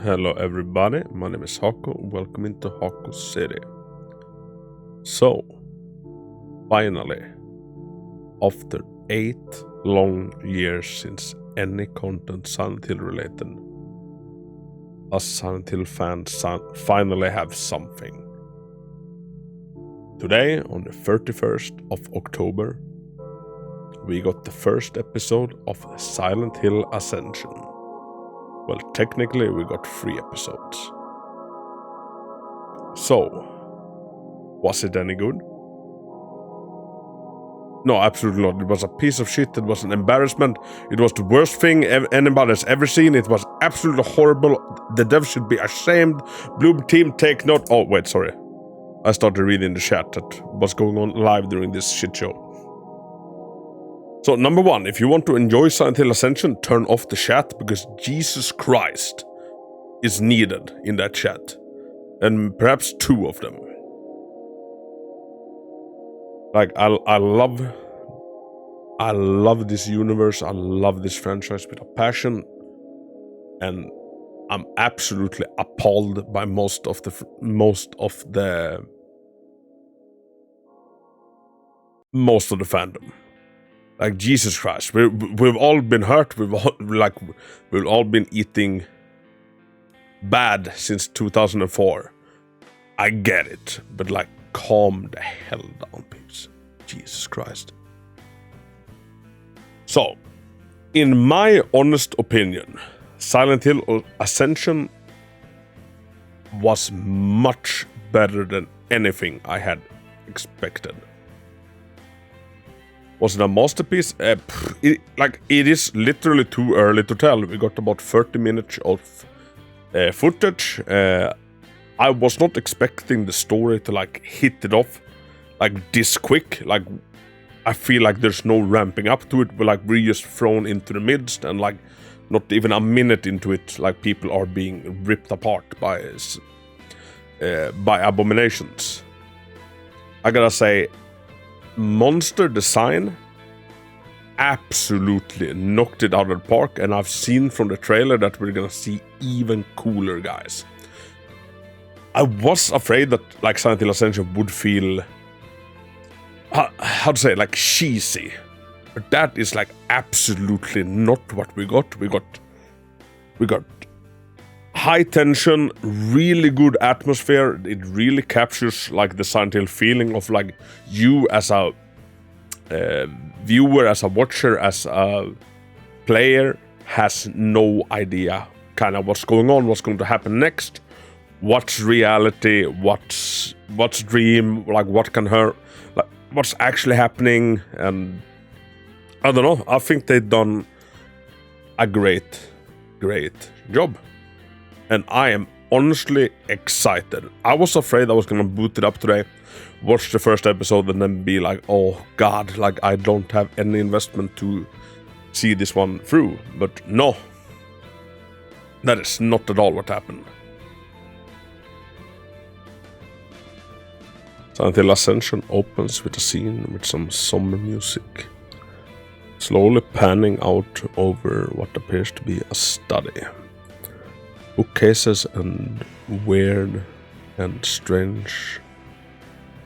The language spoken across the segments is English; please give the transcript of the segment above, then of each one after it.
Hello everybody, my name is Hako, welcome into Hako City. So, finally, after 8 long years since any content Silent Hill related, us Silent Hill fans finally have something. Today, on the 31st of October, we got the first episode of Silent Hill Ascension. Well, technically we got 3 episodes. So, was it any good? No, absolutely not. It was a piece of shit. It was an embarrassment. It was the worst thing anybody's ever seen. It was absolutely horrible. The devs should be ashamed. Blue team, take note. Oh, wait, sorry. I started reading the chat that was going on live during this shit show. So, number 1, if you want to enjoy Silent Hill Ascension, turn off the chat, because Jesus Christ is needed in that chat. And perhaps 2 of them. Like, I love this universe, I love this franchise with a passion, and I'm absolutely appalled by most of the fandom. Like, Jesus Christ, we've all been hurt. We've all been eating bad since 2004. I get it, but like, calm the hell down, please. Jesus Christ. So, in my honest opinion, Silent Hill Ascension was much better than anything I had expected. Was it a masterpiece? It is literally too early to tell. We got about 30 minutes of footage. I was not expecting the story to like hit it off like this quick. Like, I feel like there's no ramping up to it, but like we're just thrown into the midst, and like not even a minute into it, like people are being ripped apart by abominations. I gotta say, monster design absolutely knocked it out of the park, and I've seen from the trailer that we're gonna see even cooler guys. I was afraid that like Silent Hill Ascension would feel how to say, like, cheesy, but that is like absolutely not what we got. We got high tension, really good atmosphere. It really captures like the Silent Hill feeling of like you as a viewer, as a watcher, as a player has no idea kind of what's going on, what's going to happen next, what's reality, what's dream, like what can hurt, like what's actually happening. And I don't know, I think they've done a great job. And I am honestly excited. I was afraid I was gonna boot it up today, watch the first episode, and then be like, oh god, like I don't have any investment to see this one through. But no, that is not at all what happened. Silent Hill Ascension opens with a scene with some somber music, slowly panning out over what appears to be a study. Bookcases and weird and strange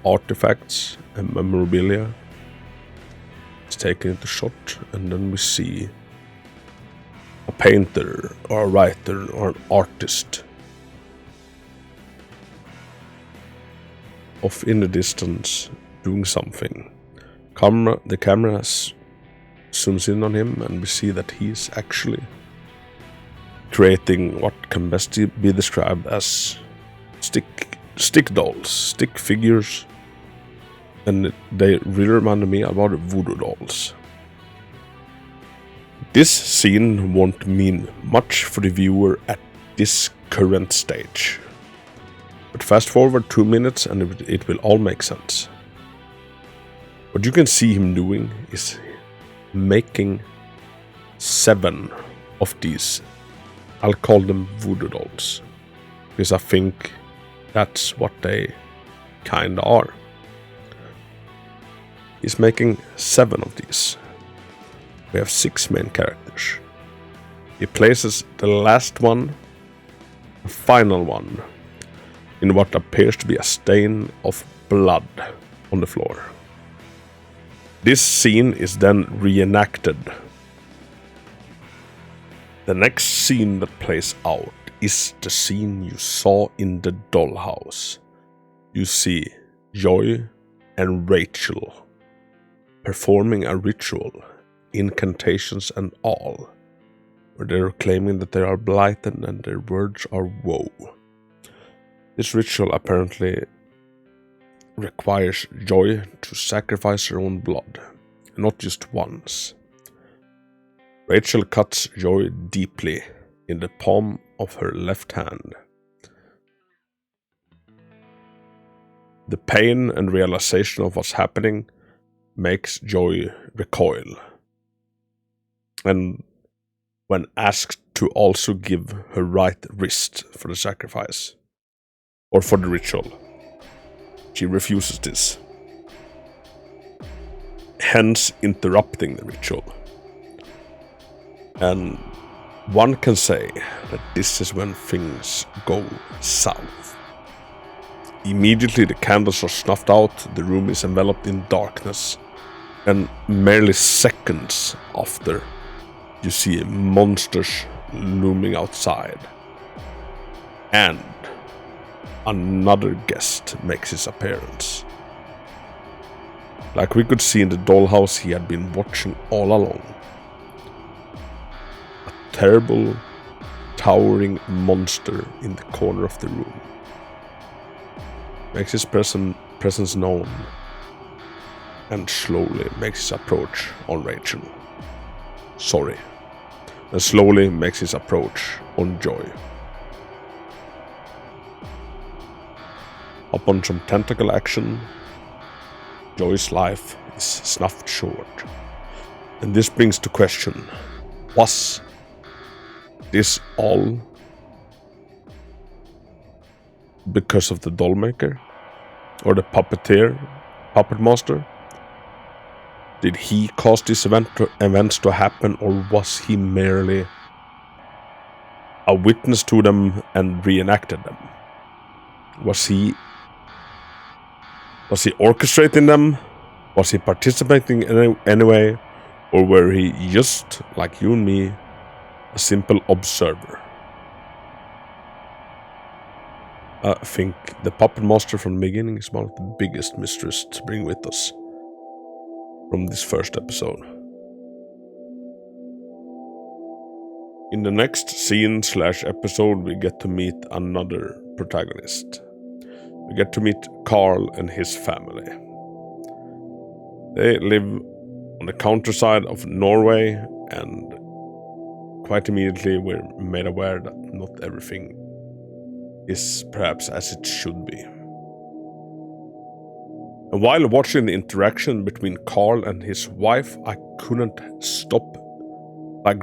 artifacts and memorabilia is taken into shot, and then we see a painter or a writer or an artist off in the distance doing something. The camera zooms in on him, and we see that he's actually creating what can best be described as stick dolls, stick figures, and they really reminded me about voodoo dolls. This scene won't mean much for the viewer at this current stage, but fast forward 2 minutes and it will all make sense. What you can see him doing is making 7 of these, I'll call them voodoo dolls, because I think that's what they kinda are. He's making 7 of these. We have 6 main characters. He places the last one a final one, in what appears to be a stain of blood on the floor. This scene is then reenacted. The next scene that plays out is the scene you saw in the dollhouse. You see Joy and Rachel performing a ritual, incantations and all, where they're claiming that they are blighted and their words are woe. This ritual apparently requires Joy to sacrifice her own blood, not just once. Rachel cuts Joy deeply in the palm of her left hand. The pain and realization of what's happening makes Joy recoil. And when asked to also give her right wrist for the sacrifice, or for the ritual, she refuses this, hence interrupting the ritual. And one can say that this is when things go south. Immediately the candles are snuffed out, the room is enveloped in darkness, and merely seconds after, you see monsters looming outside. And another guest makes his appearance. Like we could see in the dollhouse, he had been watching all along. A terrible, towering monster in the corner of the room makes his presence known and slowly makes his approach on Rachel. And slowly makes his approach on Joy. Upon some tentacle action, Joy's life is snuffed short. And this brings to question, was this all because of the doll maker? Or the puppet master? Did he cause these events to happen, or was he merely a witness to them and reenacted them? Was he orchestrating them? Was he participating in any way? Or were he just, like you and me, a simple observer? I think the puppet master from the beginning is one of the biggest mysteries to bring with us from this first episode. In the next scene/episode, we get to meet another protagonist. We get to meet Carl and his family. They live on the countryside of Norway, and quite immediately we're made aware that not everything is perhaps as it should be. And while watching the interaction between Carl and his wife, I couldn't stop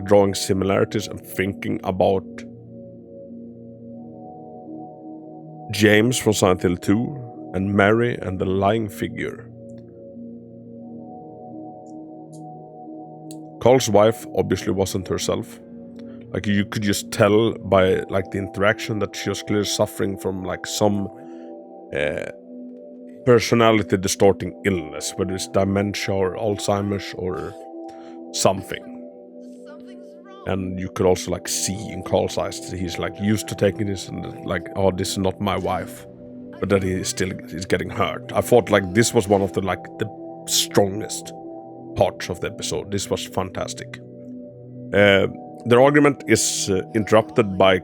drawing similarities and thinking about James from Silent Hill 2 and Mary and the lying figure. Carl's wife obviously wasn't herself. You could just tell by the interaction that she was clearly suffering from some personality distorting illness, whether it's dementia or Alzheimer's or something. And you could also see in Carl's eyes that he's used to taking this and oh, this is not my wife, but that he still is getting hurt. I thought this was one of the the strongest parts of the episode. This was fantastic. Their argument is interrupted by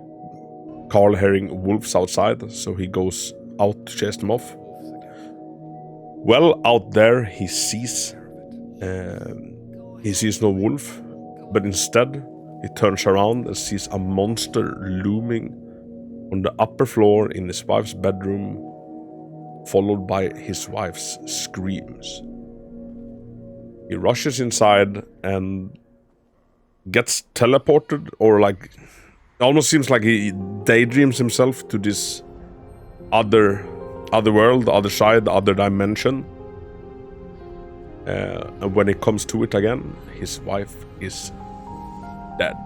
Carl hearing wolves outside, so he goes out to chase them off. Well, out there he sees no wolf, but instead he turns around and sees a monster looming on the upper floor in his wife's bedroom, followed by his wife's screams. He rushes inside and gets teleported, or it almost seems like he daydreams himself to this other world, the other side, the other dimension. And when it comes to it again, his wife is dead.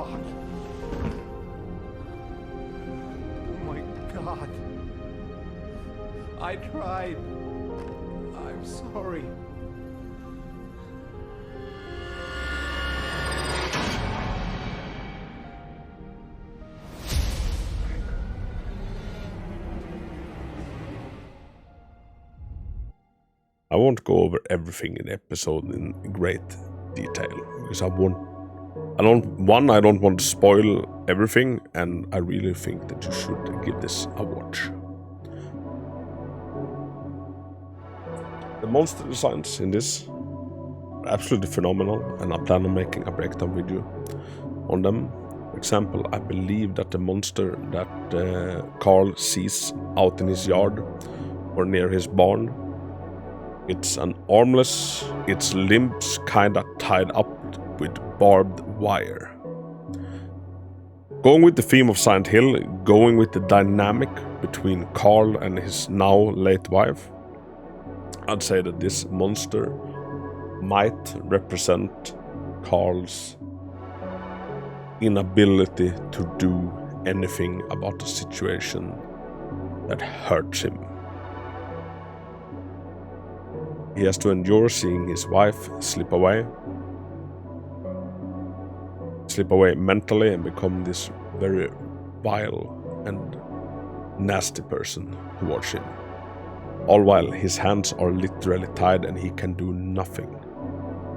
God. Oh my God. I tried. I'm sorry. I won't go over everything in the episode in great detail because I don't want to spoil everything, and I really think that you should give this a watch. The monster designs in this are absolutely phenomenal, and I plan on making a breakdown video on them. For example, I believe that the monster that Carl sees out in his yard or near his barn, it's an armless, its limbs kinda tied up with barbed wire. Going with the theme of Silent Hill, going with the dynamic between Carl and his now late wife, I'd say that this monster might represent Carl's inability to do anything about a situation that hurts him. He has to endure seeing his wife slip away mentally and become this very vile and nasty person towards him. All while his hands are literally tied and he can do nothing.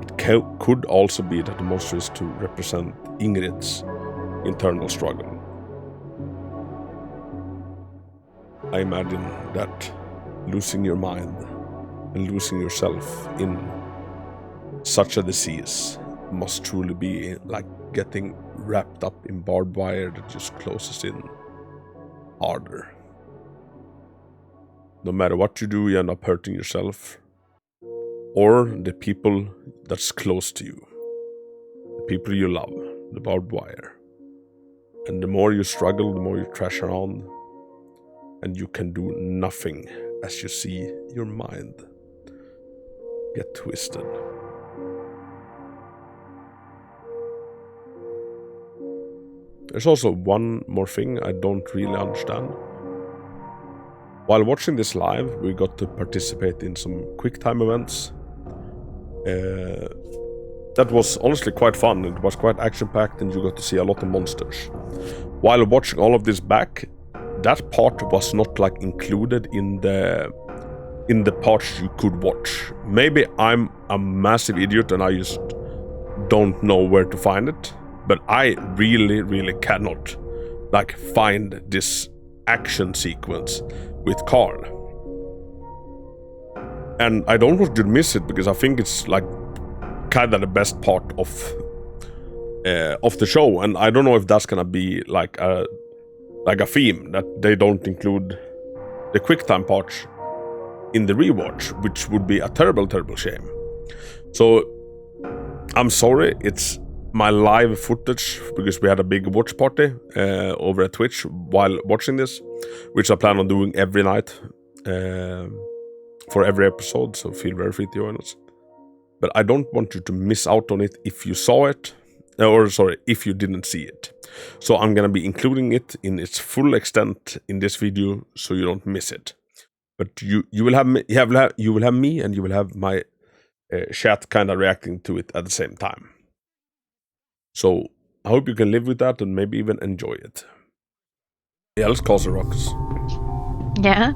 It could also be that the monster is to represent Ingrid's internal struggle. I imagine that losing your mind and losing yourself in such a disease must truly be like getting wrapped up in barbed wire that just closes in harder. No matter what you do, you end up hurting yourself or the people that's close to you, the people you love, the barbed wire. And the more you struggle, the more you trash around, and you can do nothing as you see your mind get twisted. There's also one more thing I don't really understand. While watching this live, we got to participate in some quick time events. That was honestly quite fun. It was quite action-packed and you got to see a lot of monsters. While watching all of this back, that part was not like included in the parts you could watch. Maybe I'm a massive idiot and I just don't know where to find it, but I really cannot like find this action sequence with Carl. And I don't want you to miss it because I think it's like kind of the best part of the show, and I don't know if that's gonna be like a theme that they don't include the QuickTime parts in the rewatch, which would be a terrible shame. So I'm sorry, it's my live footage because we had a big watch party over at Twitch while watching this, which I plan on doing every night for every episode, so feel very free to join us. But I don't want you to miss out on it if you saw it, if you didn't see it. So I'm gonna be including it in its full extent in this video, so you don't miss it. But you will have me, and you will have my chat kind of reacting to it at the same time. So I hope you can live with that and maybe even enjoy it. Else Castle Rocks. Yeah.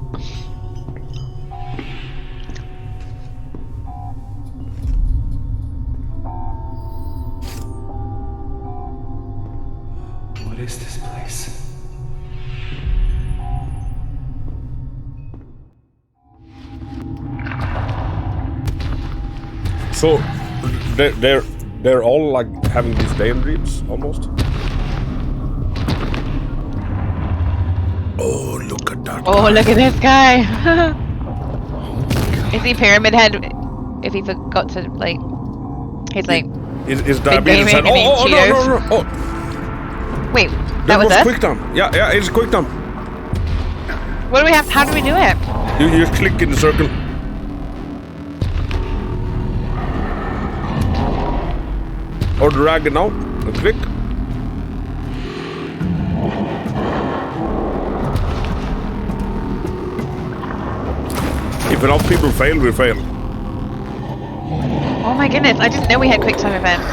What is this place? So they're all like having these daydreams almost. Oh, look at that! Oh, look at this guy! Is he Pyramid Head? If he forgot to like, he's like. Is diabetes head? Oh, no! Oh. Wait, that was quick time. Yeah, it's quick time. What do we have? How do we do it? You just click in the circle. Or drag it now. Click. If enough people fail, we fail. Oh my goodness, I didn't know we had quick time events.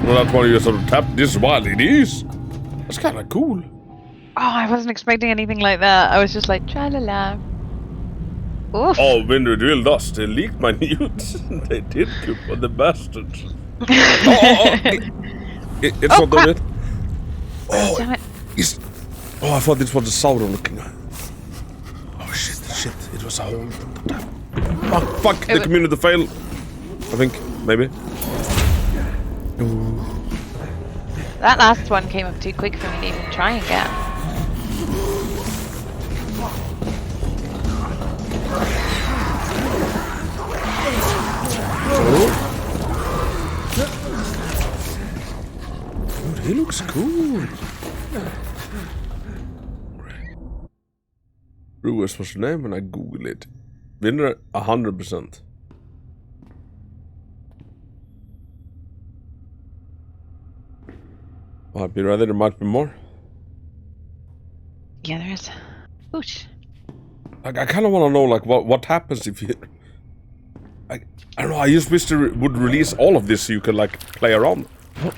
That one you sort of tap this while it is. That's kind of cool. Oh, I wasn't expecting anything like that. I was just like, tra-la-la. Oof. Oh, when they drilled us, they leaked my nudes. They did, Cooper, the bastards. It's not done yet. Oh, Damn it. I thought this was the Sauron looking. Oh, shit. It was a hole. Fuck, the community failed. I think, maybe. That last one came up too quick for me to even try and get. Dude, he looks cool. Brewers was the name when I googled it. Winner 100%. Might be rather, there might be more. Yeah, there is. Oosh. Like, I kind of want to know, like, what happens if you... I don't know, I just wish they would release all of this so you could, like, play around. Oh,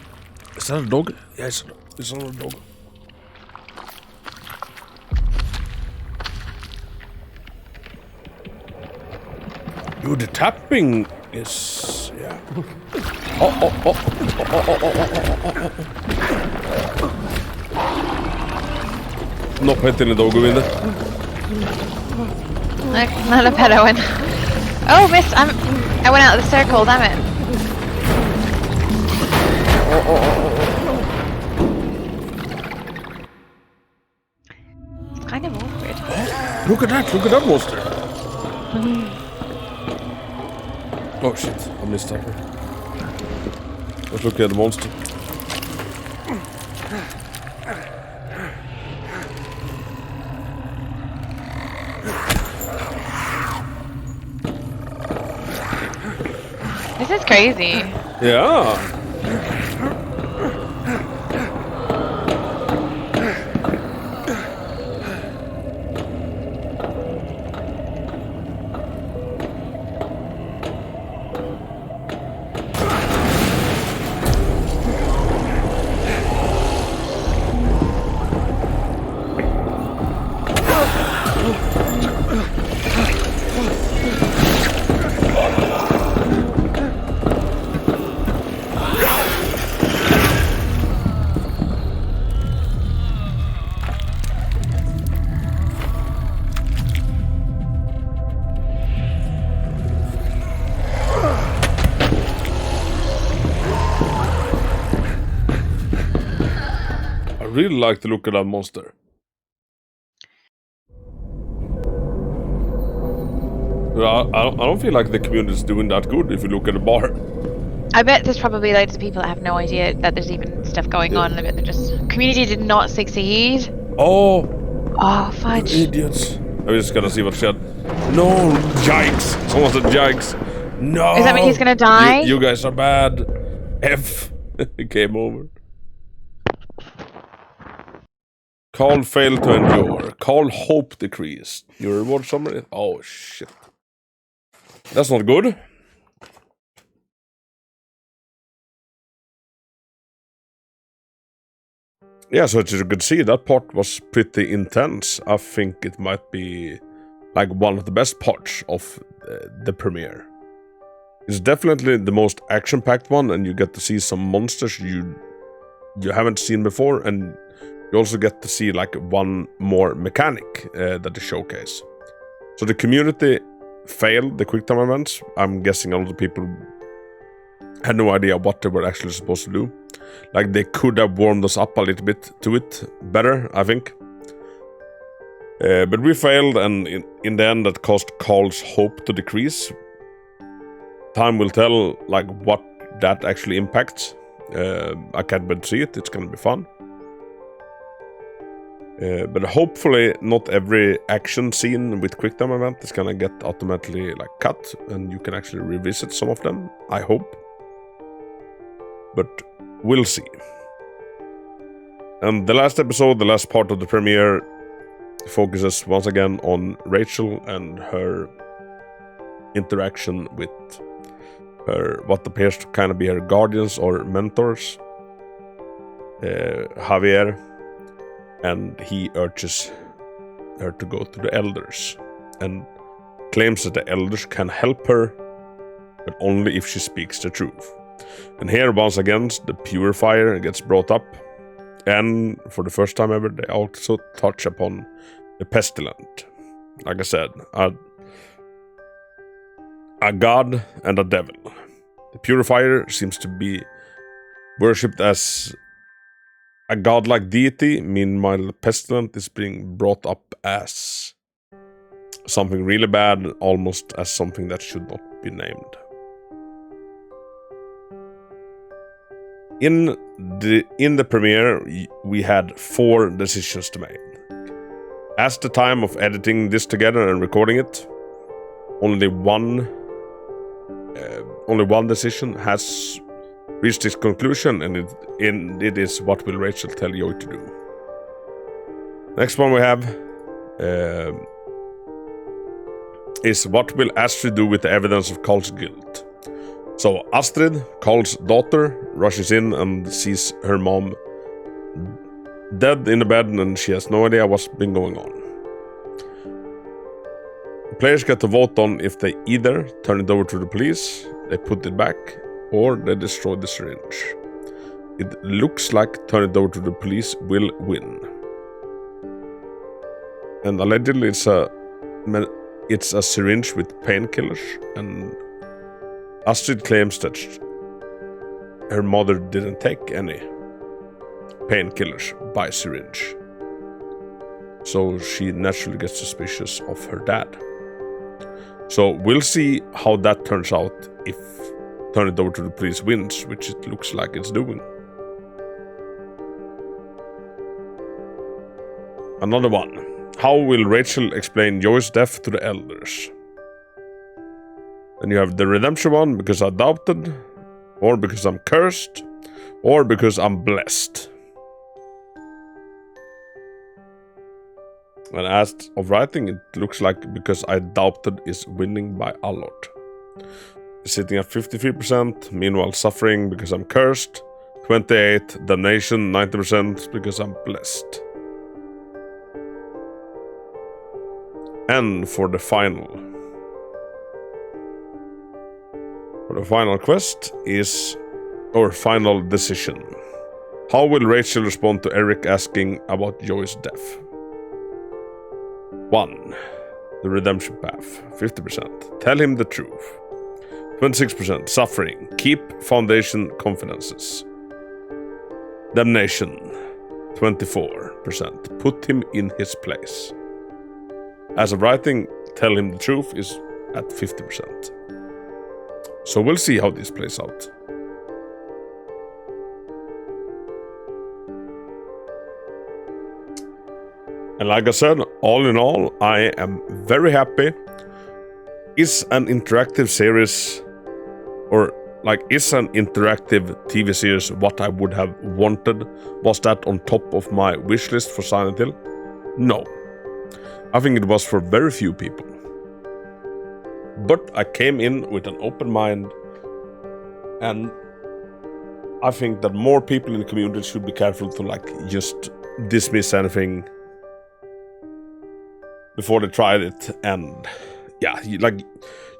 is that a dog? Yeah, it's not a dog. Dude, the tapping is... yeah. Oh. Noppet in the dog window. Not a pet, Owen. Oh, miss! I went out of the circle, damn it. It's kind of awkward. Look at that monster. Oh shit, I missed that one. Let's look at the monster. This is crazy. Yeah. I really like the look of that monster. But I don't feel like the community is doing that good if you look at the bar. I bet there's probably loads of people that have no idea that there's even stuff going on. I bet they're just... Community did not succeed. Oh! Oh, fudge. You idiots. I'm just gonna see what she had. No! Yikes! Someone said yikes. No! Does that mean he's gonna die? You guys are bad. F. Game over. Call failed to endure. Call hope decreased. Your reward summary? Oh shit. That's not good. Yeah, so as you could see, that part was pretty intense. I think it might be like one of the best parts of the premiere. It's definitely the most action-packed one, and you get to see some monsters you haven't seen before, and you also get to see like one more mechanic that they showcase. So the community failed the quick time events. I'm guessing a lot of people had no idea what they were actually supposed to do. Like, they could have warmed us up a little bit to it better, I think. But we failed, and in the end that caused Carl's hope to decrease. Time will tell, like, what that actually impacts. I can't wait to see it. It's gonna be fun. But hopefully not every action scene with QuickTime event is gonna get automatically like cut, and you can actually revisit some of them. I hope. But we'll see. And the last episode, the last part of the premiere, focuses once again on Rachel and her interaction with her, what appears to kind of be her guardians or mentors, Javier, and he urges her to go to the elders and claims that the elders can help her, but only if she speaks the truth. And here, once again, the purifier gets brought up, and for the first time ever, they also touch upon the pestilent. Like I said, a god and a devil. The purifier seems to be worshipped as a godlike deity, meanwhile the pestilent is being brought up as something really bad, almost as something that should not be named. In the premiere, we had 4 decisions to make. At the time of editing this together and recording it, only one decision has reached its conclusion, and it is what will Rachel tell Joy to do. Next one we have is what will Astrid do with the evidence of Carl's guilt. So Astrid, Carl's daughter, rushes in and sees her mom dead in the bed, and she has no idea what's been going on. Players get to vote on if they either turn it over to the police, they put it back, or they destroy the syringe. It looks like turn it over to the police will win. And allegedly it's a syringe with painkillers, and Astrid claims that her mother didn't take any painkillers by syringe. So she naturally gets suspicious of her dad. So we'll see how that turns out if turn it over to the police wins, which it looks like it's doing. Another one. How will Rachel explain Joy's death to the elders? Then you have the redemption one, because I doubted, or because I'm cursed, or because I'm blessed. And as of writing, it looks like because I doubted is winning by a lot. Sitting at 53%, meanwhile suffering because I'm cursed, 28, damnation, 90% because I'm blessed. And for the final quest is our final decision. How will Rachel respond to Eric asking about Joy's death? 1. The redemption path, 50%. Tell him the truth. 26%. Suffering. Keep foundation confidences. Damnation. 24%. Put him in his place. As of writing, tell him the truth is at 50%. So we'll see how this plays out. And like I said, all in all, I am very happy. Is an interactive series, or like is an interactive TV series what I would have wanted? Was that on top of my wish list for Silent Hill? No. I think it was for very few people. But I came in with an open mind, and I think that more people in the community should be careful to like just dismiss anything before they tried it. And yeah, like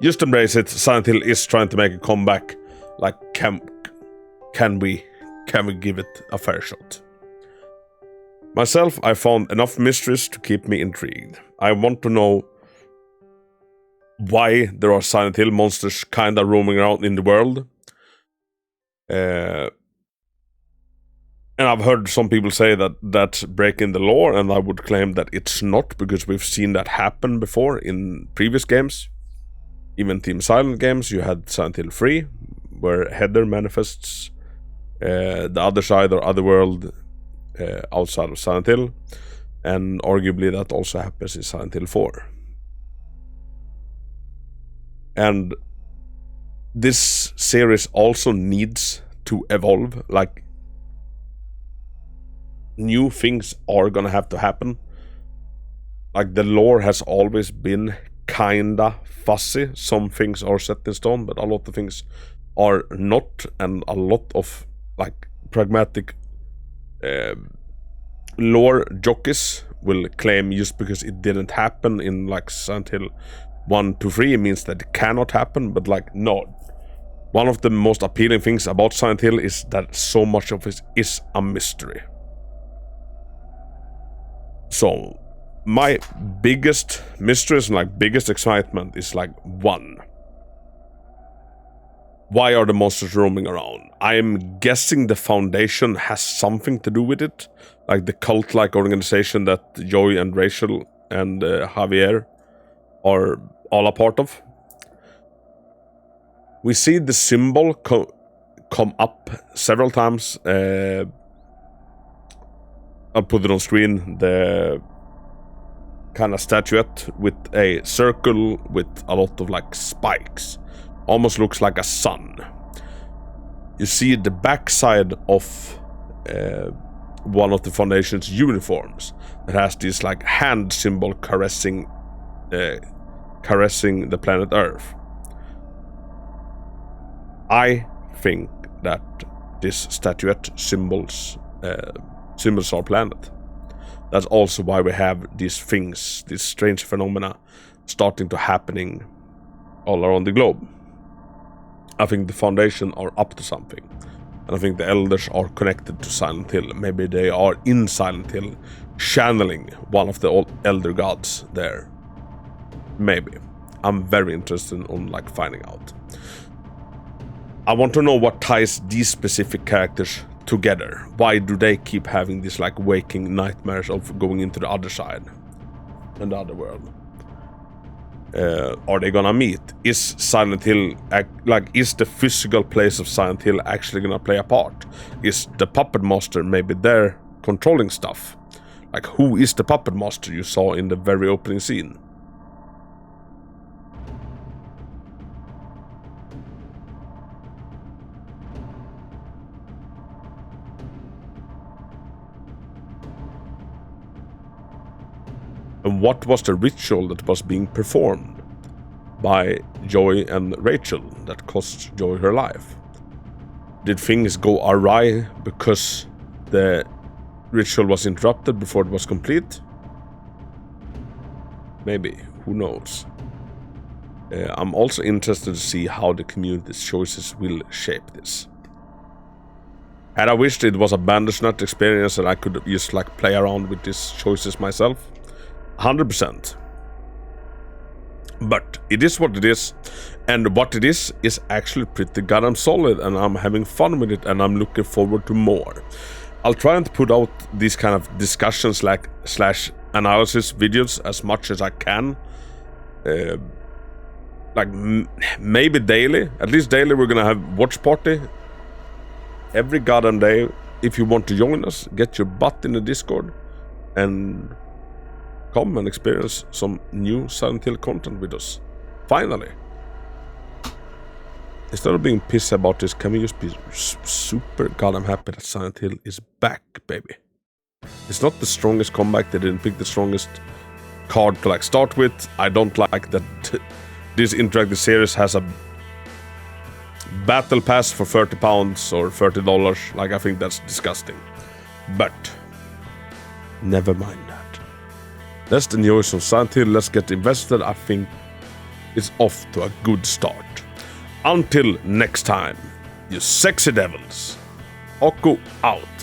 just embrace it. Silent Hill is trying to make a comeback. Like can we give it a fair shot? Myself, I found enough mysteries to keep me intrigued. I want to know why there are Silent Hill monsters kinda roaming around in the world. And I've heard some people say that that's breaking the law, and I would claim that it's not, because we've seen that happen before in previous games. Even Team Silent games, you had Silent Hill 3, where Heather manifests the other side or other world outside of Silent Hill, and arguably that also happens in Silent Hill 4. And this series also needs to evolve. Like, new things are gonna have to happen. Like, the lore has always been kinda fuzzy. Some things are set in stone, but a lot of things are not, and a lot of like pragmatic lore jockeys will claim just because it didn't happen in like Silent Hill 1 to 3 means that it cannot happen. But like, no, one of the most appealing things about Silent Hill is that so much of it is a mystery. So my biggest mysteries and like biggest excitement is like, one, why are the monsters roaming around? I'm guessing the Foundation has something to do with it, like the cult-like organization that Joy and Rachel and Javier are all a part of. We see the symbol come up several times. I'll put it on screen. The kind of statuette with a circle with a lot of like spikes. Almost looks like a sun. You see the backside of one of the Foundation's uniforms that has this like hand symbol caressing the planet Earth. I think that this statuette symbols our planet. That's also why we have these things, these strange phenomena starting to happening all around the globe. I think the Foundation are up to something. And I think the Elders are connected to Silent Hill. Maybe they are in Silent Hill, channeling one of the old Elder gods there. Maybe. I'm very interested in like finding out. I want to know what ties these specific characters together. Why do they keep having these like waking nightmares of going into the other side and the other world? Are they gonna meet? Is Silent Hill is the physical place of Silent Hill actually gonna play a part? Is the puppet master maybe there controlling stuff? Like, who is the puppet master you saw in the very opening scene? And what was the ritual that was being performed by Joy and Rachel that cost Joy her life? Did things go awry because the ritual was interrupted before it was complete? Maybe. Who knows? I'm also interested to see how the community's choices will shape this. Had I wished it was a Bandersnatch experience and I could just like play around with these choices myself, 100%. But it is what it is, and what it is actually pretty goddamn solid, and I'm having fun with it, and I'm looking forward to more. I'll try and put out these kind of discussions slash analysis videos as much as I can. Maybe daily, at least daily. We're gonna have watch party every goddamn day. If you want to join us, get your butt in the Discord and come and experience some new Silent Hill content with us. Finally. Instead of being pissed about this, can we just be super goddamn happy that Silent Hill is back, baby? It's not the strongest comeback. They didn't pick the strongest card to like start with. I don't like that this interactive series has a battle pass for £30 or $30. Like, I think that's disgusting. But never mind that. Let's enjoy some Silent Hill. Let's get invested. I think it's off to a good start. Until next time, you sexy devils. Hako out.